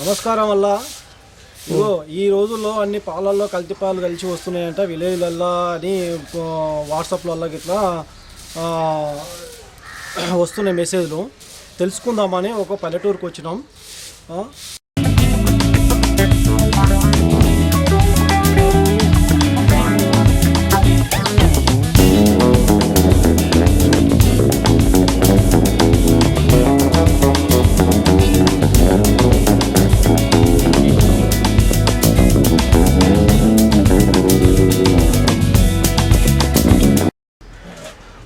నమస్కారం వల్ల ఇగో ఈ రోజుల్లో అన్ని పాలల్లో కల్తీ పాలు కలిసి వస్తున్నాయంట విలేజ్లల్లో అని వాట్సాప్లలో గిట్లా వస్తున్నాయి మెసేజ్లు తెలుసుకుందామని ఒక పల్లెటూరుకు వచ్చినాం.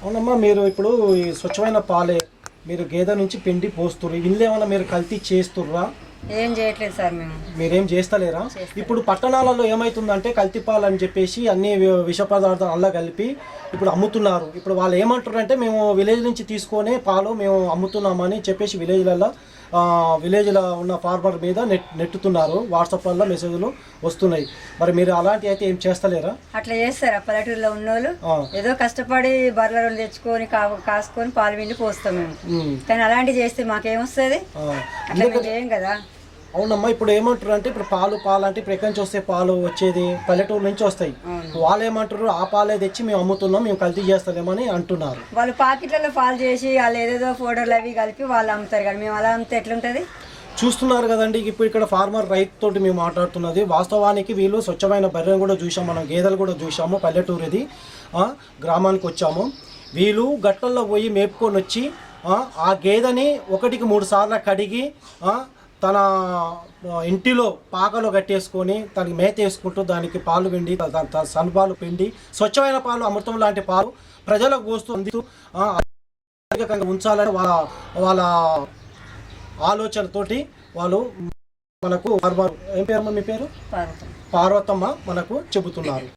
అవునమ్మా, మీరు ఇప్పుడు ఈ స్వచ్ఛమైన పాలే మీరు గేదె నుంచి పిండి పోస్తుర్రు, ఇందులో ఏమన్నా మీరు కల్తీ చేస్తుర్రా? ఏం చేయట్లేదు సార్, మీరేం చేస్తలేరా? ఇప్పుడు పట్టణాలలో ఏమవుతుందంటే కల్తీ పాలు అని చెప్పేసి అన్ని విష పదార్థాలు అలా కలిపి ఇప్పుడు అమ్ముతున్నారు. ఇప్పుడు వాళ్ళు ఏమంటారు అంటే మేము విలేజ్ నుంచి తీసుకొని పాలు మేము అమ్ముతున్నామని చెప్పేసి విలేజ్లో ఉన్న ఫార్మర్ మీద నెట్టుతున్నారు. వాట్సాప్లలో మెసేజ్లు వస్తున్నాయి. మరి మీరు అలాంటి అయితే ఏం చేస్తలేరా? అట్లా చేస్తారా? పల్లెటూరులో ఉన్నోళ్ళు ఏదో కష్టపడి బర్రెలు తెచ్చుకొని కాసుకొని పాలు పిండి పోస్తాం మేము, కానీ అలాంటివి చేస్తే మాకేమొస్తుంది? అట్లా చేయం కదా. అవునమ్మా, ఇప్పుడు ఏమంటారు అంటే ఇప్పుడు పాలు అంటే ఇప్పుడు ఎక్కడి నుంచి వస్తే పాలు వచ్చేది పల్లెటూరు నుంచి వస్తాయి. వాళ్ళు ఏమంటారు ఆ పాలే తెచ్చి మేము అమ్ముతున్నాం, మేము కల్తీ చేస్తామని అంటున్నారు. వాళ్ళు పాకెట్లలో పాలు చేసి వాళ్ళు ఏదేదో పౌడర్లు అవి కలిపి వాళ్ళు అమ్ముతారు కానీ మేము అలా అమ్మితే ఎట్లుంటుంది? చూస్తున్నారు కదండి. ఇప్పుడు ఇక్కడ ఫార్మర్ రైతు తోటి మేము మాట్లాడుతున్నది. వాస్తవానికి వీళ్ళు స్వచ్ఛమైన బర్రెను కూడా చూసాము, మనం గేదెలు కూడా చూసాము. పల్లెటూరుది గ్రామానికి వచ్చాము. వీళ్ళు గట్టల్లో పోయి మేపుకొని వచ్చి ఆ గేదెని 1-3 సార్లు కడిగి తన ఇంటిలో పాకలో కట్టేసుకొని దానికి మేత వేసుకుంటూ దానికి పాలు పిండి సన్పాలు పిండి స్వచ్ఛమైన పాలు అమృతం లాంటి పాలు ప్రజలకు పోస్తూ అందిస్తూ ఉంచాలని వాళ్ళ ఆలోచనతోటి వాళ్ళు మనకు ఏం పేరమ్మా మీ పేరు? పార్వతమ్మ మనకు చెబుతున్నారు.